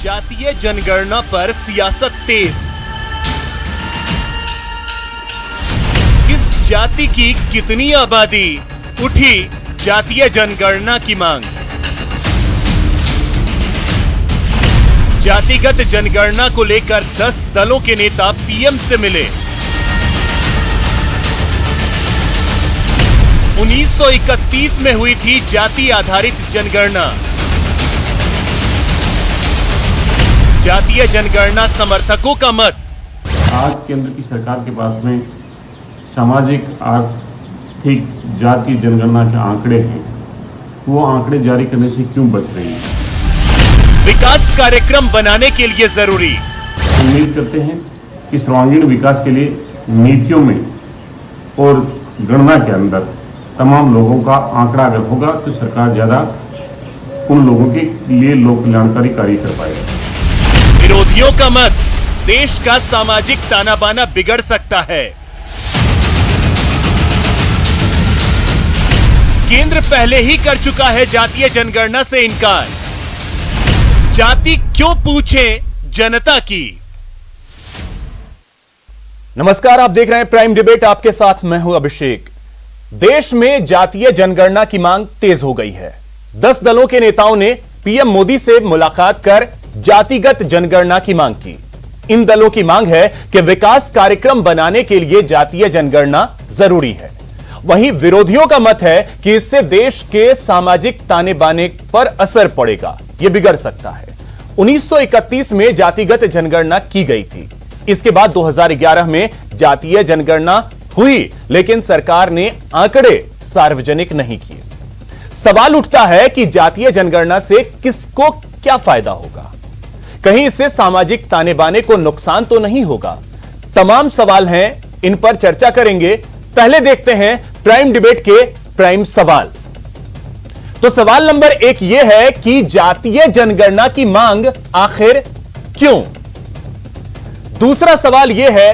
जातीय जनगणना पर सियासत तेज। किस जाति की कितनी आबादी, उठी जातीय जनगणना की मांग। जातिगत जनगणना को लेकर 10 दलों के नेता पीएम से मिले। 1931 में हुई थी जाति आधारित जनगणना। जातीय जनगणना समर्थकों का मत। आज केंद्र की सरकार के पास में सामाजिक आर्थिक जाति जनगणना के आंकड़े हैं, वो आंकड़े जारी करने से क्यों बच रही है? विकास कार्यक्रम बनाने के लिए जरूरी। उम्मीद करते हैं कि सर्वांगीण विकास के लिए नीतियों में और गणना के अंदर तमाम लोगों का आंकड़ा अगर होगा तो सरकार ज्यादा उन लोगों के लिए लोक कल्याणकारी कार्य कर पाएगा। विरोधियों का मत, देश का सामाजिक ताना बाना बिगड़ सकता है। केंद्र पहले ही कर चुका है जातीय जनगणना से इनकार। जाति क्यों पूछे जनता की। नमस्कार, आप देख रहे हैं प्राइम डिबेट, आपके साथ मैं हूं अभिषेक। देश में जातीय जनगणना की मांग तेज हो गई है। 10 दलों के नेताओं ने पीएम मोदी से मुलाकात कर जातिगत जनगणना की मांग की। इन दलों की मांग है कि विकास कार्यक्रम बनाने के लिए जातीय जनगणना जरूरी है। वहीं विरोधियों का मत है कि इससे देश के सामाजिक ताने बाने पर असर पड़ेगा, यह बिगड़ सकता है। 1931 में जातिगत जनगणना की गई थी। इसके बाद 2011 में जातीय जनगणना हुई, लेकिन सरकार ने आंकड़े सार्वजनिक नहीं किए। सवाल उठता है कि जातीय जनगणना से किसको क्या फायदा होगा? कहीं इससे सामाजिक ताने बाने को नुकसान तो नहीं होगा? तमाम सवाल हैं, इन पर चर्चा करेंगे। पहले देखते हैं प्राइम डिबेट के प्राइम सवाल। तो सवाल नंबर 1 यह है कि जातीय जनगणना की मांग आखिर क्यों? दूसरा सवाल यह है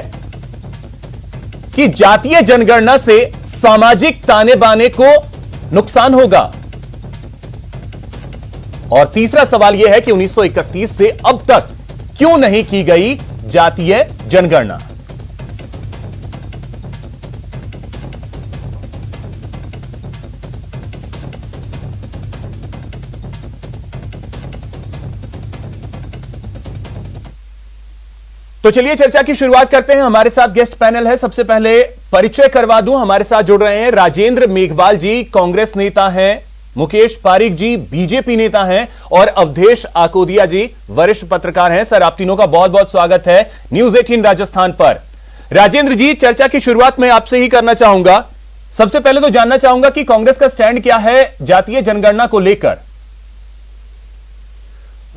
कि जातीय जनगणना से सामाजिक ताने बाने को नुकसान होगा। और तीसरा सवाल यह है कि 1931 से अब तक क्यों नहीं की गई जातीय जनगणना। तो चलिए चर्चा की शुरुआत करते हैं। हमारे साथ गेस्ट पैनल है। सबसे पहले परिचय करवा दूं, हमारे साथ जुड़ रहे हैं राजेंद्र मेघवाल जी, कांग्रेस नेता हैं, मुकेश पारिक जी बीजेपी नेता हैं, और अवधेश आकोदिया जी वरिष्ठ पत्रकार हैं। सर, आप तीनों का बहुत बहुत स्वागत है न्यूज 18 राजस्थान पर। राजेंद्र जी, चर्चा की शुरुआत मैं आपसे ही करना चाहूंगा। सबसे पहले तो जानना चाहूंगा कि कांग्रेस का स्टैंड क्या है जातीय जनगणना को लेकर।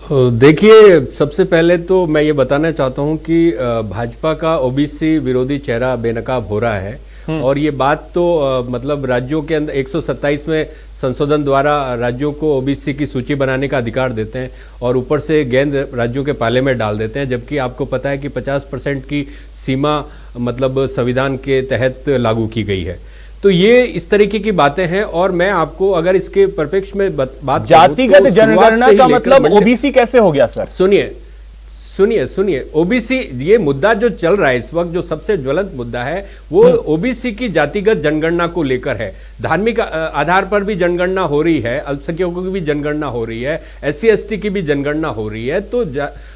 देखिए, सबसे पहले तो मैं ये बताना चाहता हूं कि भाजपा का ओबीसी विरोधी चेहरा बेनकाब हो रहा है। और ये बात तो मतलब राज्यों के अंदर 127 में संशोधन द्वारा राज्यों को ओबीसी की सूची बनाने का अधिकार देते हैं और ऊपर से गेंद राज्यों के पाले में डाल देते हैं, जबकि आपको पता है कि 50% की सीमा मतलब संविधान के तहत लागू की गई है। तो ये इस तरीके की बातें हैं। और मैं आपको अगर इसके परिप्रेक्ष्य में बात जातिगत तो जनगणना का मतलब ओबीसी कैसे हो गया? सर सुनिए, ओबीसी ये मुद्दा जो चल रहा है इस वक्त, जो सबसे ज्वलंत मुद्दा है, वो ओबीसी की जातिगत जनगणना को लेकर है। धार्मिक आधार पर भी जनगणना हो रही है, अल्पसंख्यकों की भी जनगणना हो रही है, SC ST की भी जनगणना हो रही है। तो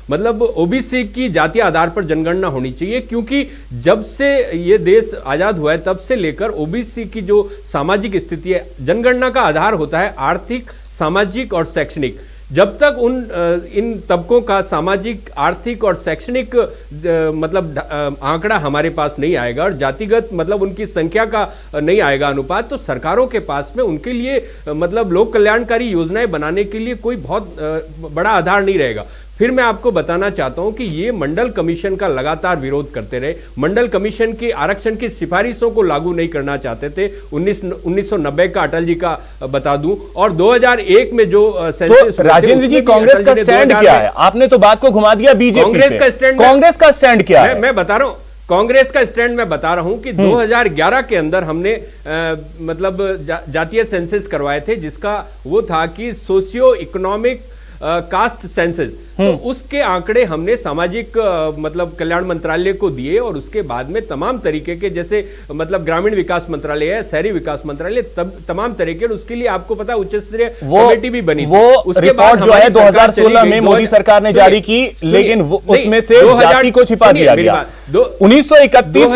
मतलब ओबीसी की जातीय आधार पर जनगणना होनी चाहिए, क्योंकि जब से ये देश आजाद हुआ है तब से लेकर ओबीसी की जो सामाजिक स्थिति है, जनगणना का आधार होता है आर्थिक, सामाजिक और शैक्षणिक। जब तक इन तबकों का सामाजिक, आर्थिक और शैक्षणिक मतलब आंकड़ा हमारे पास नहीं आएगा और जातिगत मतलब उनकी संख्या का नहीं आएगा अनुपात, तो सरकारों के पास में उनके लिए मतलब लोक कल्याणकारी योजनाएं बनाने के लिए कोई बहुत बड़ा आधार नहीं रहेगा। फिर मैं आपको बताना चाहता हूं कि ये मंडल कमीशन का लगातार विरोध करते रहे। मंडल कमीशन की आरक्षण की सिफारिशों को लागू नहीं करना चाहते थे। 1990 का अटल जी का बता दूं, और 2001 में जो सेंसस। तो राजेंद्र जी, कांग्रेस का स्टैंड क्या है? आपने तो बात को घुमा दिया बीजेपी। कांग्रेस का स्टैंड क्या है? मैं बता रहा हूं, कांग्रेस का स्टैंड मैं बता रहा हूं कि 2011 के अंदर हमने मतलब जातीय सेंसस करवाए थे, जिसका वो था कि सोशियो इकोनॉमिक कास्ट सेंसस, तो उसके आंकड़े हमने सामाजिक मतलब कल्याण मंत्रालय को दिए और उसके बाद में तमाम तरीके के, जैसे मतलब ग्रामीण विकास मंत्रालय है, शहरी विकास मंत्रालय, तमाम तरीके, और उसके लिए आपको पता उच्च स्तरीय कमेटी भी बनी वो रिपोर्ट जो है 2016 में मोदी सरकार ने जारी की, लेकिन उसमें से जाति को छिपा दिया गया। 1931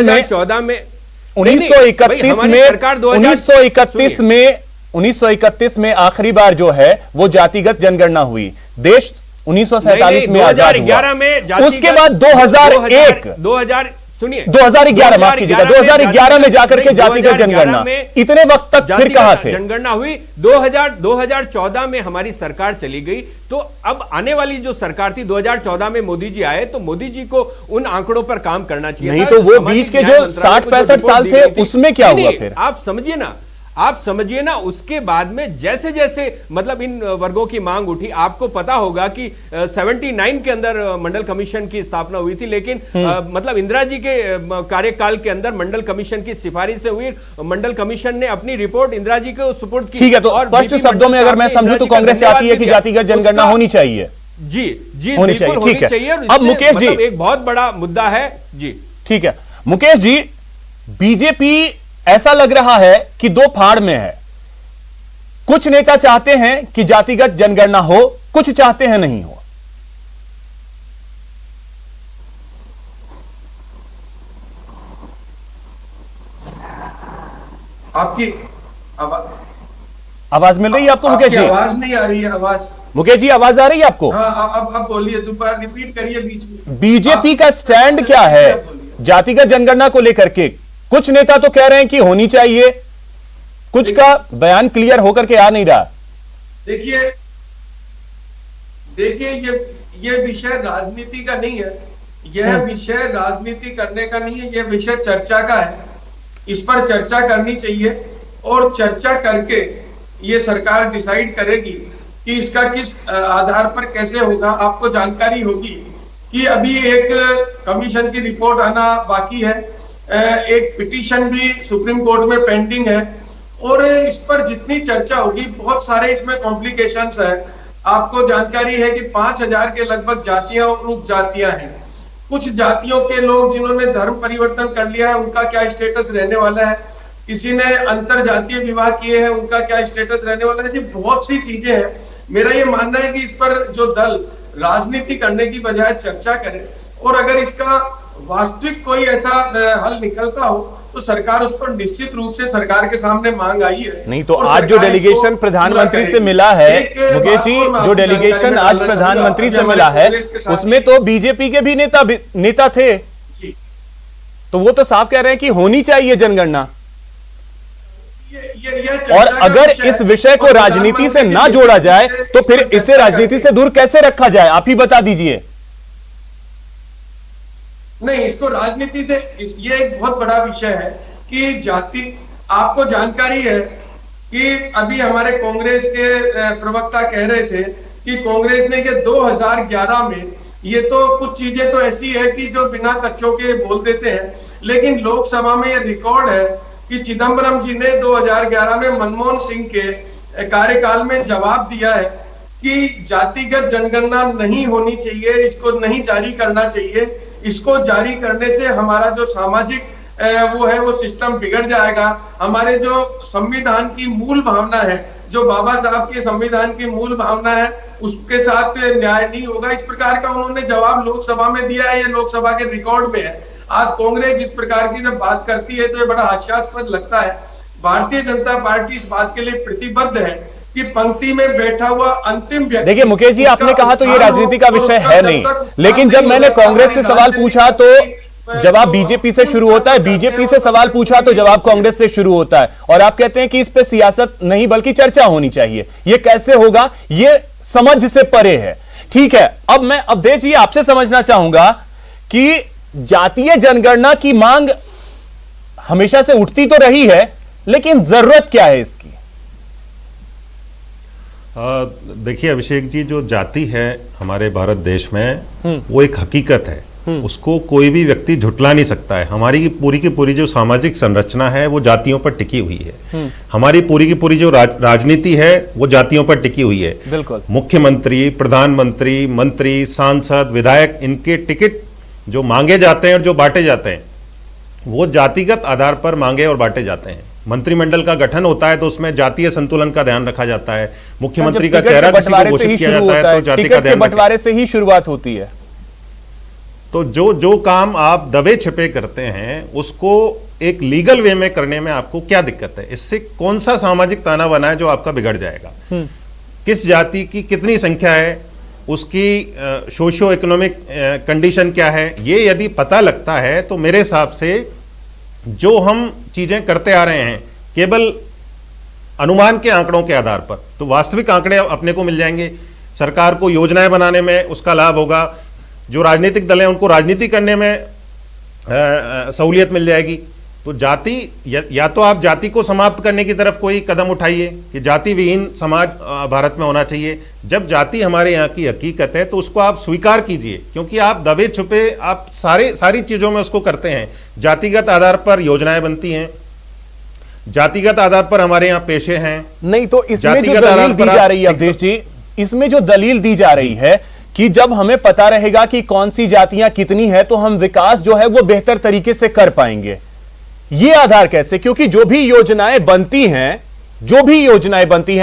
में 1931 में आखिरी बार जो है वो जातिगत जनगणना हुई। देश 1947 में आजाद हुआ। उसके बाद 2011 माफ कीजिएगा, 2011 में जाकर के जातिगत जनगणना, इतने वक्त तक फिर कहां थे? जनगणना हुई 2014 में हमारी सरकार चली गई। तो अब आने वाली जो सरकार थी 2014 में मोदी जी आए, तो मोदी जी को उन आंकड़ों पर काम करना चाहिए। नहीं तो वो बीच के जो 60-65 साल थे उसमें क्या हुआ फिर? आप समझिए ना, उसके बाद में जैसे जैसे मतलब इन वर्गों की मांग उठी, आपको पता होगा कि 79 के अंदर मंडल कमीशन की स्थापना हुई थी, लेकिन मतलब इंदिरा जी के कार्यकाल के अंदर मंडल कमीशन की सिफारिश से हुई, मंडल कमीशन ने अपनी रिपोर्ट इंदिरा जी को सुपुर्द की। ठीक है, तो स्पष्ट शब्दों में अगर मैं समझूं तो कांग्रेस चाहती है कि जातिगत जनगणना होनी चाहिए। जी होनी चाहिए, ठीक है। अब मुकेश जी, एक बहुत बड़ा मुद्दा है जी। ठीक है मुकेश जी, बीजेपी ऐसा लग रहा है कि दो फाड़ में है। कुछ नेता चाहते हैं कि जातिगत जनगणना हो, कुछ चाहते हैं नहीं हो। आपकी आवाज मिल रही है आपको मुकेश जी? आवाज नहीं आ रही है। आवाज मुकेश जी आवाज आ रही है आपको? हाँ, अब बोलिए, दोबारा रिपीट करिए बीच में। बीजेपी का स्टैंड क्या है जातिगत जनगणना को लेकर के? कुछ नेता तो कह रहे हैं कि होनी चाहिए, कुछ का बयान क्लियर होकर के आ नहीं रहा। देखिए ये विषय राजनीति का नहीं है, यह विषय राजनीति करने का नहीं है, यह विषय चर्चा का है। इस पर चर्चा करनी चाहिए और चर्चा करके ये सरकार डिसाइड करेगी कि इसका किस आधार पर कैसे होगा। आपको जानकारी होगी कि अभी एक कमीशन की रिपोर्ट आना बाकी है, एक पिटीशन भी सुप्रीम कोर्ट में पेंडिंग है, और इस पर जितनी चर्चा होगी, बहुत सारे इसमें कॉम्प्लिकेशंस हैं। आपको जानकारी है कि 5000 के लगभग जातियां और उपजातियां हैं। कुछ जातियों के लोग जिन्होंने धर्म परिवर्तन कर लिया है, उनका क्या स्टेटस रहने वाला है, किसी ने अंतर जातीय विवाह किए हैं, उनका क्या स्टेटस रहने वाला है, ऐसी बहुत सी चीजें हैं। मेरा ये मानना है कि इस पर जो दल राजनीति करने की बजाय चर्चा करे, और अगर इसका वास्तविक कोई ऐसा हल निकलता हो तो सरकार उस पर निश्चित रूप से सरकार के सामने मांग आई है। नहीं तो आज जो डेलीगेशन प्रधानमंत्री से मिला है मुकेश जी, जो डेलीगेशन आज प्रधानमंत्री से मिला है उसमें तो बीजेपी के भी नेता थे, तो वो तो साफ कह रहे हैं कि होनी चाहिए जनगणना। और अगर इस विषय को राजनीति से ना जोड़ा जाए तो फिर इसे राजनीति से दूर कैसे रखा जाए, आप ही बता दीजिए। नहीं, इसको राजनीति से ये एक बहुत बड़ा विषय है कि जाति, आपको जानकारी है कि अभी हमारे कांग्रेस के प्रवक्ता कह रहे थे कि कांग्रेस ने ये 2011 में, ये तो कुछ चीजें तो ऐसी है कि जो बिना तथ्यों के बोल देते हैं, लेकिन लोकसभा में ये रिकॉर्ड है कि चिदम्बरम जी ने 2011 में मनमोहन सिंह के कार्यकाल में जवाब दिया है कि जातिगत जनगणना नहीं होनी चाहिए, इसको नहीं जारी करना चाहिए, इसको जारी करने से हमारा जो सामाजिक वो है वो सिस्टम बिगड़ जाएगा, हमारे जो संविधान की मूल भावना है, जो बाबा साहब के संविधान की मूल भावना है, उसके साथ न्याय नहीं होगा। इस प्रकार का उन्होंने जवाब लोकसभा में दिया है, ये लोकसभा के रिकॉर्ड में है। आज कांग्रेस इस प्रकार की जब बात करती है तो ये बड़ा हास्यास्पद लगता है। भारतीय जनता पार्टी इस बात के लिए प्रतिबद्ध है कि पंक्ति में बैठा हुआ अंतिम व्यक्ति। देखिए मुकेश जी, आपने कहा तो ये राजनीति का विषय है नहीं, लेकिन जब मैंने कांग्रेस से सवाल पूछा तो जवाब बीजेपी से शुरू होता है, बीजेपी से सवाल पूछा तो जवाब कांग्रेस से शुरू होता है, और आप कहते हैं कि इस पे सियासत नहीं बल्कि चर्चा होनी चाहिए। ये कैसे होगा, ये समझ से परे है। ठीक है, अब अवधेश जी आपसे समझना चाहूंगा कि जातीय जनगणना की मांग हमेशा से उठती तो रही है, लेकिन जरूरत क्या है इसकी? देखिए अभिषेक जी, जो जाति है हमारे भारत देश में वो एक हकीकत है, उसको कोई भी व्यक्ति झुटला नहीं सकता है। हमारी पूरी की पूरी जो सामाजिक संरचना है वो जातियों पर टिकी हुई है। हमारी पूरी की पूरी जो राजनीति है वो जातियों पर टिकी हुई है। बिल्कुल। मुख्यमंत्री, प्रधानमंत्री, मंत्री, सांसद, विधायक, इनके टिकट जो मांगे जाते हैं और जो बांटे जाते हैं वो जातिगत आधार पर मांगे और बांटे जाते हैं। मंत्रिमंडल का गठन होता है तो उसमें जातीय संतुलन का ध्यान रखा जाता है। मुख्यमंत्री का चेहरा किसी को घोषित किया जाता है तो जाति का ध्यान बंटवारे से ही शुरुआत होती है। तो जो काम आप दबे छिपे करते हैं उसको एक लीगल वे में करने में आपको क्या दिक्कत है? इससे कौन सा सामाजिक ताना बना है जो आपका बिगड़ जाएगा? किस जाति की कितनी संख्या है, उसकी सोशियो इकोनॉमिक कंडीशन क्या है, ये यदि पता लगता है तो मेरे हिसाब से जो हम चीजें करते आ रहे हैं केवल अनुमान के आंकड़ों के आधार पर, तो वास्तविक आंकड़े अपने को मिल जाएंगे। सरकार को योजनाएं बनाने में उसका लाभ होगा। जो राजनीतिक दल हैं उनको राजनीति करने में सहूलियत मिल जाएगी। तो जाति या तो आप जाति को समाप्त करने की तरफ कोई कदम उठाइए कि जाति विहीन समाज भारत में होना चाहिए। जब जाति हमारे यहाँ की हकीकत है तो उसको आप स्वीकार कीजिए, क्योंकि आप दबे छुपे आप सारी चीजों में उसको करते हैं। जातिगत आधार पर योजनाएं बनती हैं, जातिगत आधार पर हमारे यहाँ पेशे हैं। नहीं तो इसमें जो दलील दी जा रही है अवधेश जी, इसमें जो दलील दी जा रही है कि जब हमें पता रहेगा कि कौन सी जातियां कितनी है तो हम विकास जो है वो बेहतर तरीके से कर पाएंगे। ये आधार कैसे? क्योंकि जो भी योजनाएं बनती हैं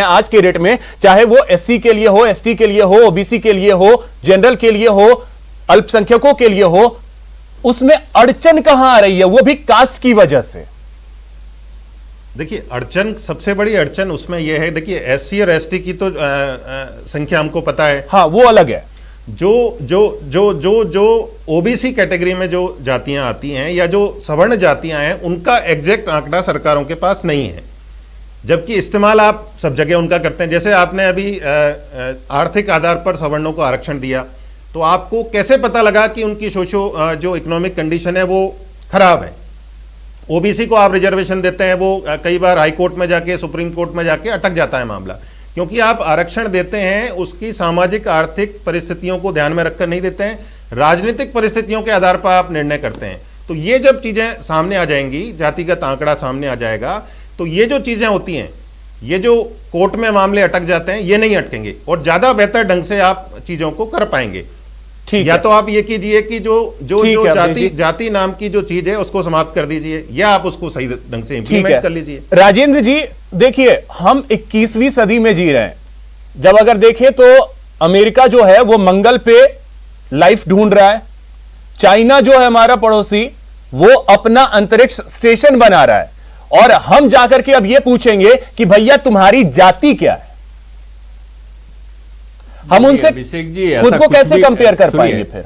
आज के डेट में, चाहे वो एससी के लिए हो, एसटी के लिए हो, ओबीसी के लिए हो, जनरल के लिए हो, अल्पसंख्यकों के लिए हो, उसमें अड़चन कहां आ रही है? वो भी कास्ट की वजह से। देखिए, अड़चन, सबसे बड़ी अड़चन उसमें यह है, देखिए एससी और एसटी की तो संख्या हमको पता है, हाँ वो अलग है। जो ओबीसी कैटेगरी में जो जातियां आती हैं या जो सवर्ण जातियां हैं उनका एग्जैक्ट आंकड़ा सरकारों के पास नहीं है, जबकि इस्तेमाल आप सब जगह उनका करते हैं। जैसे आपने अभी आर्थिक आधार पर सवर्णों को आरक्षण दिया, तो आपको कैसे पता लगा कि उनकी सोशो जो इकोनॉमिक कंडीशन है वो खराब है? ओबीसी को आप रिजर्वेशन देते हैं, वो कई बार हाई कोर्ट में जाके, सुप्रीम कोर्ट में जाके अटक जाता है मामला, क्योंकि आप आरक्षण देते हैं उसकी सामाजिक आर्थिक परिस्थितियों को ध्यान में रखकर नहीं देते हैं, राजनीतिक परिस्थितियों के आधार पर आप निर्णय करते हैं। तो ये जब चीजें सामने आ जाएंगी, जातिगत आंकड़ा सामने आ जाएगा, तो ये जो चीजें होती हैं, ये जो कोर्ट में मामले अटक जाते हैं, ये नहीं अटकेंगे और ज्यादा बेहतर ढंग से आप चीजों को कर पाएंगे। या तो आप ये कीजिए कि जो जाति नाम की जो चीज है उसको समाप्त कर दीजिए, या आप उसको सही ढंग से इंप्लीमेंट कर लीजिए। राजेंद्र जी देखिए, हम 21वीं सदी में जी रहे हैं। जब अगर देखें तो अमेरिका जो है वो मंगल पे लाइफ ढूंढ रहा है, चाइना जो है हमारा पड़ोसी वो अपना अंतरिक्ष स्टेशन बना रहा है, और हम जाकर के अब ये पूछेंगे कि भैया तुम्हारी जाति क्या है? हम उनसे खुद को कैसे कंपेयर कर पाएंगे फिर?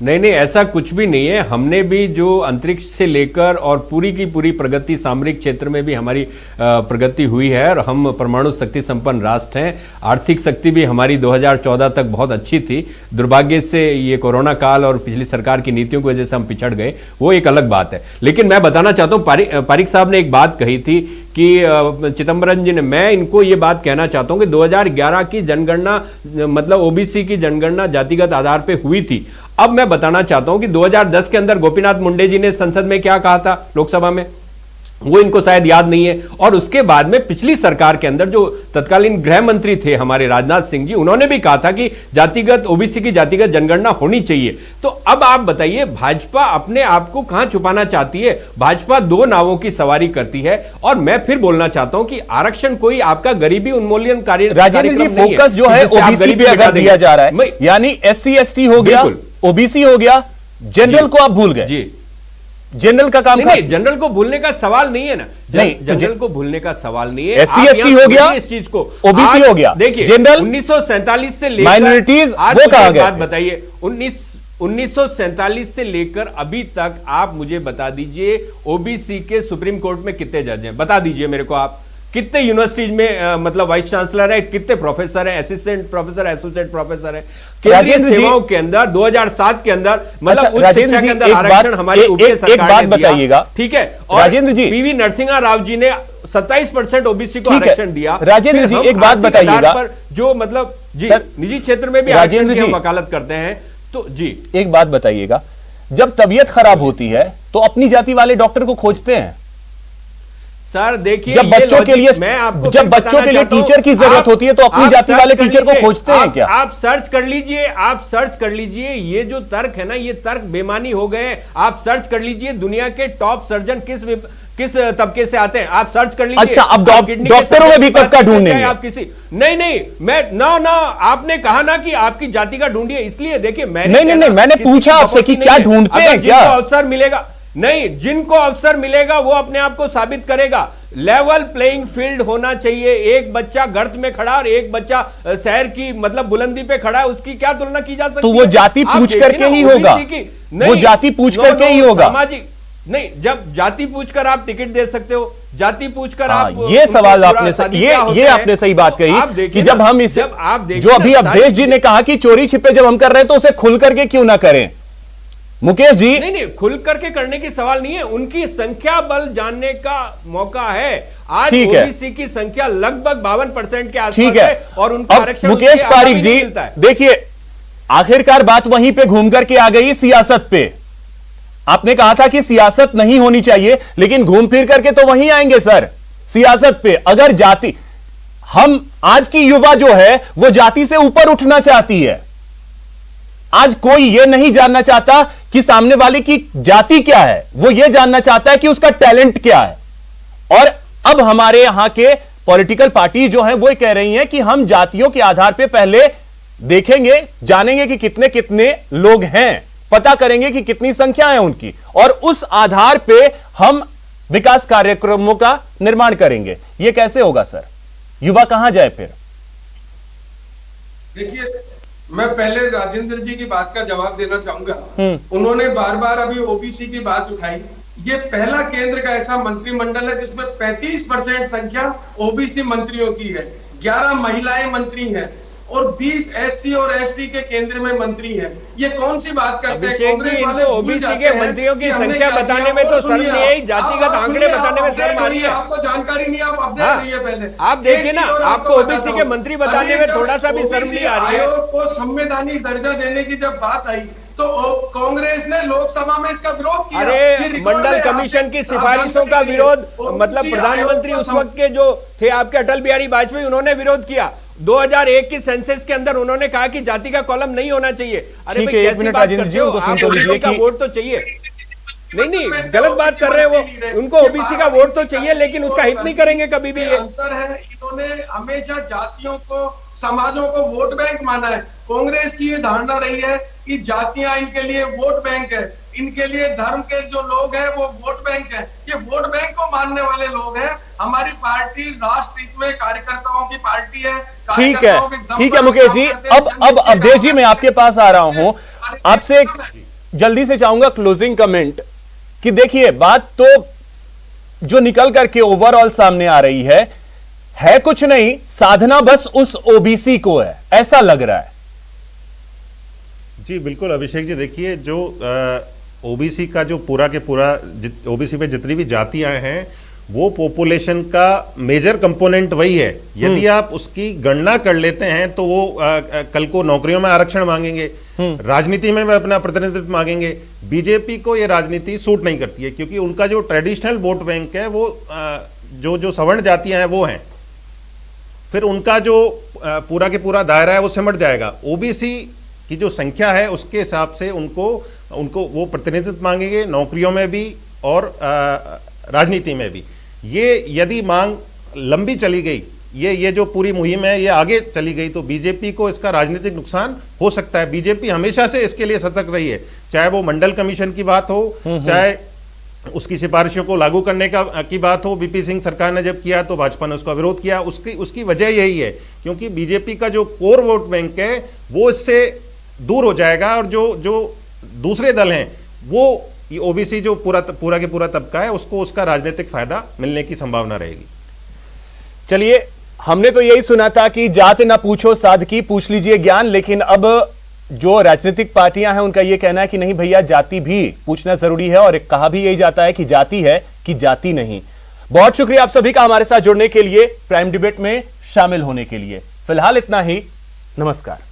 नहीं, ऐसा कुछ भी नहीं है। हमने भी जो अंतरिक्ष से लेकर और पूरी की पूरी प्रगति, सामरिक क्षेत्र में भी हमारी प्रगति हुई है और हम परमाणु शक्ति संपन्न राष्ट्र हैं। आर्थिक शक्ति भी हमारी 2014 तक बहुत अच्छी थी। दुर्भाग्य से ये कोरोना काल और पिछली सरकार की नीतियों की वजह से हम पिछड़ गए, वो एक अलग बात है। लेकिन मैं बताना चाहता हूँ, पारिक साहब ने एक बात कही थी कि चिदम्बरम जी ने, मैं इनको ये बात कहना चाहता हूं कि 2011 की जनगणना, मतलब ओबीसी की जनगणना जातिगत आधार पे हुई थी। अब मैं बताना चाहता हूं कि 2010 के अंदर गोपीनाथ मुंडे जी ने संसद में क्या कहा था, लोकसभा में, वो इनको शायद याद नहीं है। और उसके बाद में पिछली सरकार के अंदर जो तत्कालीन गृह मंत्री थे हमारे राजनाथ सिंह जी, उन्होंने भी कहा था कि जातिगत, ओबीसी की जातिगत जनगणना होनी चाहिए। तो अब आप बताइए, भाजपा अपने आप को कहां छुपाना चाहती है? भाजपा दो नावों की सवारी करती है। और मैं फिर बोलना चाहता हूं कि आरक्षण कोई आपका गरीबी उन्मूलन राजेंद्र जी, फोकस जो है ओबीसी पे अगर दिया जा रहा है, यानी एससी एसटी हो गया, ओबीसी हो गया, जनरल को आप भूल गए जी। जनरल का काम नहीं, जनरल को भूलने का सवाल नहीं है ना, जनरल को भूलने का सवाल नहीं है। एससी एसटी हो गया, इस चीज को ओबीसी हो गया, देखिए जनरल 1947 से लेकर माइनॉरिटीज वो कहां गए? बात बताइए, 1947 से लेकर अभी तक आप मुझे बता दीजिए, ओबीसी के सुप्रीम कोर्ट में कितने जज हैं? बता दीजिए मेरे को आप। कितने यूनिवर्सिटीज में मतलब वाइस चांसलर है, कितने प्रोफेसर है, असिस्टेंट प्रोफेसर, एसोसिएट प्रोफेसर है? केंद्रीय सेवाओं के अंदर 2007 के अंदर, मतलब उच्च शिक्षा के अंदर आरक्षण हमारी यूपीए सरकार ने दिया, ठीक है। और राजेंद्र जी, पीवी नरसिंहा राव जी ने 27% ओबीसी को आरक्षण दिया। राजेंद्र जी एक बात बताइएगा, जो मतलब जी निजी क्षेत्र में भी आरक्षण की वकालत करते हैं, तो जी एक बात बताइएगा, जब तबीयत खराब होती है तो अपनी जाति वाले डॉक्टर को खोजते हैं। सर देखिए, जब बच्चों के लिए मैं आपको जब बच्चों के लिए टीचर की जरूरत होती है तो अपनी जाति वाले टीचर को खोजते हैं क्या? आप सर्च कर लीजिए, आप सर्च कर लीजिए, ये जो तर्क है ना, ये तर्क बेमानी हो गए। आप सर्च कर लीजिए दुनिया के टॉप सर्जन किस तबके से आते हैं, आप सर्च कर लीजिए। अच्छा, अब डॉक्टरों में भी तबका ढूंढेंगे आप किसी नहीं मैं ना आपने कहा ना कि आपकी जाति का ढूंढिए, इसलिए देखिए नहीं मैंने पूछा आपसे कि क्या ढूंढते हैं क्या? अवसर मिलेगा नहीं, जिनको अवसर मिलेगा वो अपने आप को साबित करेगा। लेवल प्लेइंग फील्ड होना चाहिए। एक बच्चा गर्त में खड़ा और एक बच्चा शहर की मतलब बुलंदी पे खड़ा है, उसकी क्या तुलना की जा सकती है? तो वो जाति पूछ करके ही होगा, वो जाति पूछ करके ही होगा। सामाजिक नहीं, जब जाति पूछकर आप टिकट दे सकते हो, जाति पूछकर आप ये सवाल आपने ये आपने सही बात कही कि जब हम इसे जो अभी अवधेश जी ने कहा कि चोरी छिपे जब हम कर रहे हैं तो उसे खुल करके क्यों ना करें? मुकेश जी नहीं खुल करके करने की सवाल नहीं है, उनकी संख्या बल जानने का मौका है। आज ओबीसी की संख्या लगभग 52% के आसपास है और उनका आरक्षण मुकेश पारीक जी देखिए, आखिरकार बात वहीं पे घूम करके आ गई सियासत पे। आपने कहा था कि सियासत नहीं होनी चाहिए, लेकिन घूम फिर करके तो वहीं आएंगे सर, सियासत पे। अगर जाति, हम आज की युवा जो है वो जाति से ऊपर उठना चाहती है। आज कोई ये नहीं जानना चाहता कि सामने वाले की जाति क्या है, वो ये जानना चाहता है कि उसका टैलेंट क्या है। और अब हमारे यहां के पॉलिटिकल पार्टी जो है वो कह रही हैं कि हम जातियों के आधार पे पहले देखेंगे, जानेंगे कि कितने कितने लोग हैं, पता करेंगे कि कितनी संख्या है उनकी, और उस आधार पे हम विकास कार्यक्रमों का निर्माण करेंगे। यह कैसे होगा सर? युवा कहां जाए फिर? देखिए, मैं पहले राजेंद्र जी की बात का जवाब देना चाहूंगा। उन्होंने बार बार अभी ओबीसी की बात उठाई। ये पहला केंद्र का ऐसा मंत्रिमंडल है जिसमें 35% संख्या ओबीसी मंत्रियों की है, 11 महिलाएं मंत्री हैं और 20 एससी और एसटी के केंद्र में मंत्री हैं। ये कौन सी बात करते हैं कांग्रेस वाले? ओबीसी के मंत्रियों की संख्या बताने में तो शर्म नहीं आई, जातिगत आंकड़े बताने में शर्म आ रही है। आपको जानकारी नहीं, आप अपडेट नहीं है पहले। आप देखिए ना, आपको ओबीसी के मंत्री बताने में थोड़ा सा भी शर्म नहीं आ रही है। आयोग को संवैधानिक दर्जा देने की जब बात आई तो कांग्रेस ने लोकसभा में इसका विरोध किया। अरे मंडल कमीशन की सिफारिशों का विरोध, मतलब प्रधानमंत्री उस वक्त के जो थे आपके अटल बिहारी वाजपेयी, उन्होंने विरोध किया। 2001 की सेंसस के अंदर उन्होंने कहा कि जाति का कॉलम नहीं होना चाहिए। अरे भाई कैसी बात करते हो? आप ओबीसी का वोट तो चाहिए। नहीं गलत बात कर रहे हैं वो, उनको ओबीसी का वोट तो चाहिए लेकिन उसका हित नहीं करेंगे कभी भी। ये अंतर है, इन्होंने हमेशा जातियों को, समाजों को वोट बैंक माना है। कांग्रेस की ये धारणा रही है कि जातियां इनके लिए वोट बैंक है, इनके लिए धर्म के जो लोग हैं वो वोट बैंक है। ये वोट बैंक को मानने वाले लोग हैं। हमारी पार्टी राष्ट्र हित में कार्यकर्ताओं की पार्टी है। ठीक है मुकेश जी। अब अवधेश जी मैं आपके पास आ रहा हूं, आपसे जल्दी से चाहूंगा क्लोजिंग कमेंट कि देखिए बात तो जो निकल करके ओवरऑल सामने आ रही है कुछ नहीं, साधना बस उस ओबीसी को है, ऐसा लग रहा है। जी बिल्कुल अभिषेक जी, देखिए जो ओबीसी का जो पूरा के पूरा ओबीसी में जितनी भी जातियां हैं वो पॉपुलेशन का मेजर कंपोनेंट वही है। यदि आप उसकी गणना कर लेते हैं तो वो कल को नौकरियों में आरक्षण मांगेंगे, राजनीति में अपना प्रतिनिधित्व मांगेंगे। बीजेपी को ये राजनीति सूट नहीं करती है क्योंकि उनका जो ट्रेडिशनल वोट बैंक है वो जो सवर्ण जातियां हैं वो हैं, फिर उनका जो पूरा के पूरा दायरा है वो सिमट जाएगा। ओबीसी की जो संख्या है उसके हिसाब से उनको वो प्रतिनिधित्व मांगेंगे नौकरियों में भी और राजनीति में भी। ये यदि मांग लंबी चली गई, ये जो पूरी मुहिम है ये आगे चली गई तो बीजेपी को इसका राजनीतिक नुकसान हो सकता है। बीजेपी हमेशा से इसके लिए सतर्क रही है, चाहे वो मंडल कमीशन की बात हो, चाहे उसकी सिफारिशों को लागू करने की बात हो। वीपी सिंह सरकार ने जब किया तो भाजपा ने उसका विरोध किया। उसकी वजह यही है क्योंकि बीजेपी का जो कोर वोट बैंक है वो इससे दूर हो जाएगा और जो दूसरे दल हैं वो ओबीसी जो पूरा के पूरा तबका है उसको उसका राजनीतिक फायदा मिलने की संभावना रहेगी। चलिए, हमने तो यही सुना था कि जात ना पूछो सादगी, पूछ लीजिए ज्ञान, लेकिन अब जो राजनीतिक पार्टियां हैं उनका यह कहना है कि नहीं भैया, जाति भी पूछना जरूरी है। और कहा भी यही जाता है कि जाति है कि जाति नहीं। बहुत शुक्रिया आप सभी का हमारे साथ जुड़ने के लिए, प्राइम डिबेट में शामिल होने के लिए। फिलहाल इतना ही, नमस्कार।